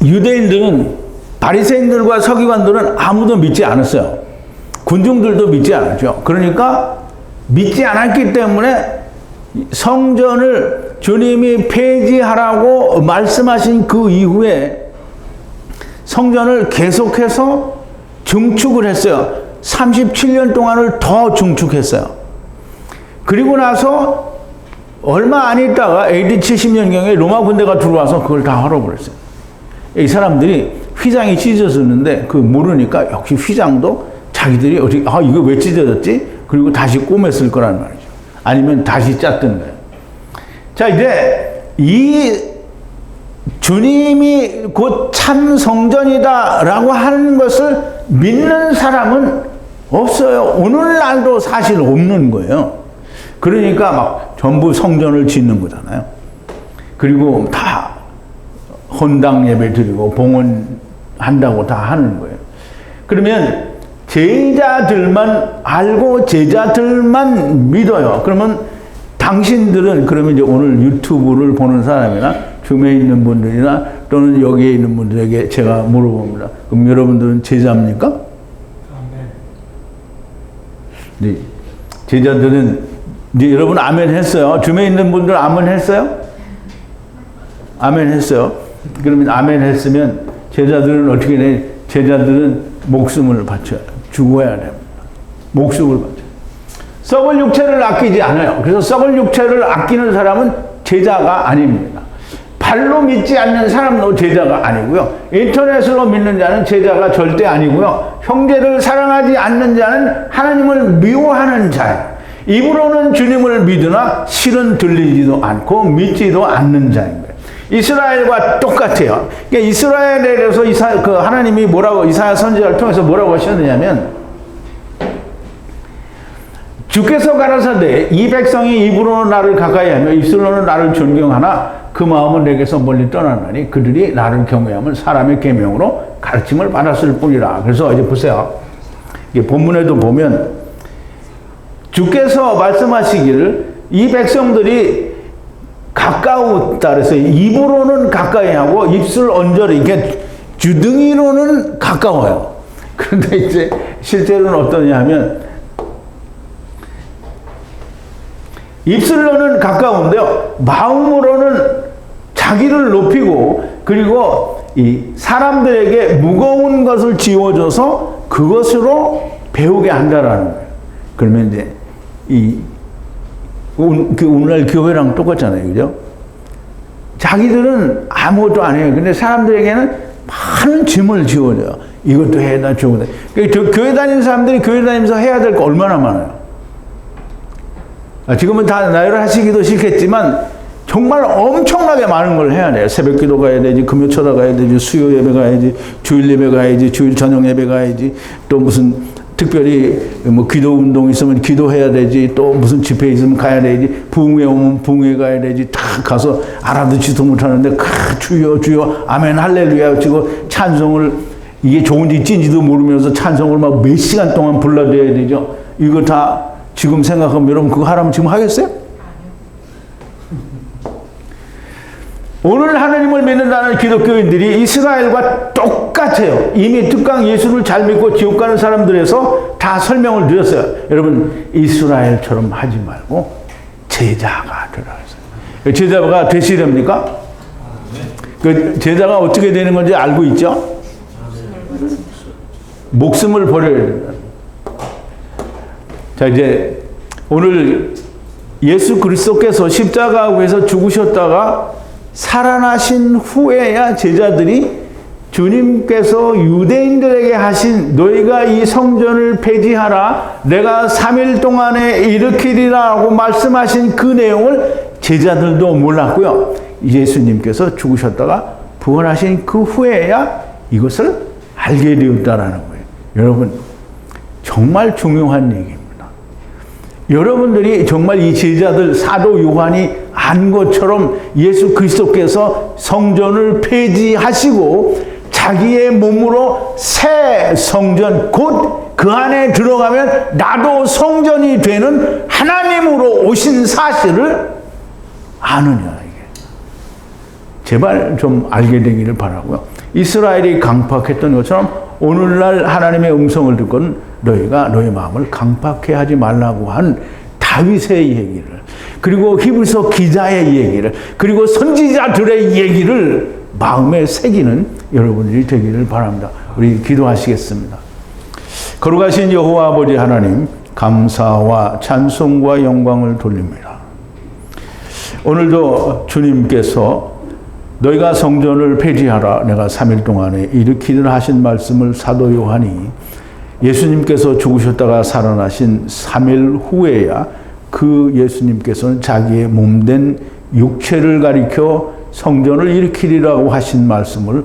유대인들은 바리새인들과 서기관들은 아무도 믿지 않았어요. 군중들도 믿지 않았죠. 그러니까 믿지 않았기 때문에 성전을 주님이 폐지하라고 말씀하신 그 이후에 성전을 계속해서 증축을 했어요. 37년 동안을 더 증축했어요. 그리고 나서 얼마 안 있다가 AD 70년경에 로마 군대가 들어와서 그걸 다 헐어버렸어요. 이 사람들이 휘장이 찢어졌는데 그 모르니까 역시 휘장도 자기들이 이거 왜 찢어졌지? 그리고 다시 꼬맸을 거란 말이죠. 아니면 다시 짰던 거예요. 자, 이제 이 주님이 곧 참 성전이다라고 하는 것을 믿는 사람은 없어요. 오늘날도 사실 없는 거예요. 그러니까 막 전부 성전을 짓는 거잖아요. 그리고 다 헌당 예배 드리고 봉헌한다고 다 하는 거예요. 그러면 제자들만 알고 제자들만 믿어요. 그러면 당신들은 그러면 이제 오늘 유튜브를 보는 사람이나 줌에 있는 분들이나 또는 여기에 있는 분들에게 제가 물어봅니다. 그럼 여러분들은 제자입니까? 네. 제자들은 이제 여러분 아멘 했어요. 줌에 있는 분들 아멘 했어요? 아멘 했어요. 그러면 아멘 했으면 제자들은 어떻게 돼? 제자들은 목숨을 바쳐요. 죽어야 됩니다. 목숨을 바쳐요. 썩을 육체를 아끼지 않아요. 그래서 썩을 육체를 아끼는 사람은 제자가 아닙니다. 발로 믿지 않는 사람도 제자가 아니고요. 인터넷으로 믿는 자는 제자가 절대 아니고요. 형제를 사랑하지 않는 자는 하나님을 미워하는 자예요. 입으로는 주님을 믿으나 실은 들리지도 않고 믿지도 않는 자인 거예요. 이스라엘과 똑같아요. 그러니까 이스라엘에 대해서 하나님이 이사야 선지자를 통해서 뭐라고 하셨느냐면 주께서 가라사대 이 백성이 입으로는 나를 가까이하며 입술로는 나를 존경하나 그 마음은 내게서 멀리 떠나나니 그들이 나를 경외하면 사람의 계명으로 가르침을 받았을 뿐이라. 그래서 이제 보세요. 본문에도 보면 주께서 말씀하시기를 이 백성들이 가까웠다 그래서 입으로는 가까이 하고 입술 언저리 이게 주둥이로는 가까워요. 그런데 이제 실제로는 어떠냐 하면 입술로는 가까운데요. 마음으로는 자기를 높이고 그리고 이 사람들에게 무거운 것을 지워줘서 그것으로 배우게 한다라는 거예요. 그러면 이제 오늘날 교회랑 똑같잖아요. 그죠? 자기들은 아무것도 안 해요. 근데 사람들에게는 많은 짐을 지워줘요. 이것도 해야 저것도 해. 그러니까 교회 다니는 사람들이 교회 다니면서 해야 될 거 얼마나 많아요. 지금은 다 나열을 하시기도 싫겠지만 정말 엄청나게 많은 걸 해야 돼요. 새벽 기도 가야 되지, 금요 초다 가야 되지, 수요 예배 가야지, 주일 예배 가야지, 주일 저녁 예배 가야지, 또 무슨 특별히 뭐 기도 운동 있으면 기도해야 되지, 또 무슨 집회 있으면 가야 되지, 부흥회 오면 부흥회 가야 되지, 다 가서 알아듣지도 못하는데 주여 주여 아멘 할렐루야 치고 찬송을 이게 좋은지 찐지도 모르면서 찬송을 막 몇 시간 동안 불러줘야 되죠. 이거 다 지금 생각하면 여러분 그거 하라면 지금 하겠어요? 오늘 하나님을 믿는다는 기독교인들이 이스라엘과 똑같아요. 이미 특강 예수를 잘 믿고 지옥 가는 사람들에서 다 설명을 드렸어요. 여러분 이스라엘처럼 하지 말고 제자가 되라 했어요. 제자가 되시렵니까? 그 제자가 어떻게 되는 건지 알고 있죠? 목숨을 버려야 된다. 자, 이제 오늘 예수 그리스도께서 십자가에서 죽으셨다가 살아나신 후에야 제자들이 주님께서 유대인들에게 하신 너희가 이 성전을 폐지하라 내가 3일 동안에 일으키리라고 말씀하신 그 내용을 제자들도 몰랐고요. 예수님께서 죽으셨다가 부활하신 그 후에야 이것을 알게 되었다라는 거예요. 여러분 정말 중요한 얘기입니다. 여러분들이 정말 이 제자들 사도 요한이 안 것처럼 예수 그리스도께서 성전을 폐지하시고 자기의 몸으로 새 성전 곧 그 안에 들어가면 나도 성전이 되는 하나님으로 오신 사실을 아느냐 이게. 제발 좀 알게 되기를 바라고요. 이스라엘이 강팍했던 것처럼 오늘날 하나님의 음성을 듣고는 너희가 너희 마음을 강팍해 하지 말라고 한 다윗의 얘기를 그리고 히브리서 기자의 얘기를 그리고 선지자들의 얘기를 마음에 새기는 여러분들이 되기를 바랍니다. 우리 기도하시겠습니다. 거룩하신 여호와 아버지 하나님 감사와 찬송과 영광을 돌립니다. 오늘도 주님께서 너희가 성전을 폐지하라 내가 3일 동안에 일으키리라 하신 말씀을 사도 요한이 예수님께서 죽으셨다가 살아나신 3일 후에야 그 예수님께서는 자기의 몸된 육체를 가리켜 성전을 일으키리라고 하신 말씀을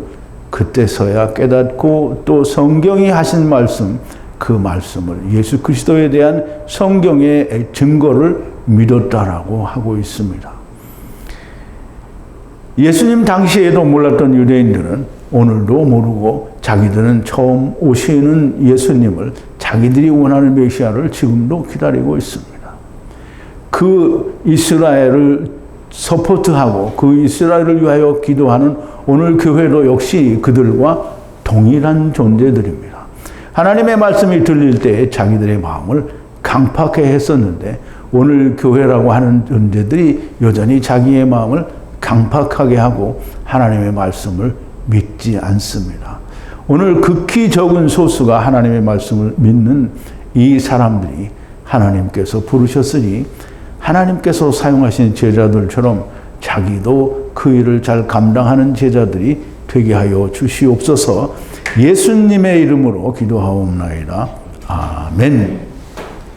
그때서야 깨닫고 또 성경이 하신 말씀 그 말씀을 예수 그리스도에 대한 성경의 증거를 믿었다라고 하고 있습니다. 예수님 당시에도 몰랐던 유대인들은 오늘도 모르고 자기들은 처음 오시는 예수님을 자기들이 원하는 메시아를 지금도 기다리고 있습니다. 그 이스라엘을 서포트하고 그 이스라엘을 위하여 기도하는 오늘 교회도 역시 그들과 동일한 존재들입니다. 하나님의 말씀이 들릴 때 자기들의 마음을 강팍해 했었는데 오늘 교회라고 하는 존재들이 여전히 자기의 마음을 강팍하게 하고 하나님의 말씀을 믿지 않습니다. 오늘 극히 적은 소수가 하나님의 말씀을 믿는 이 사람들이 하나님께서 부르셨으니 하나님께서 사용하신 제자들처럼 자기도 그 일을 잘 감당하는 제자들이 되게 하여 주시옵소서. 예수님의 이름으로 기도하옵나이다. 아멘.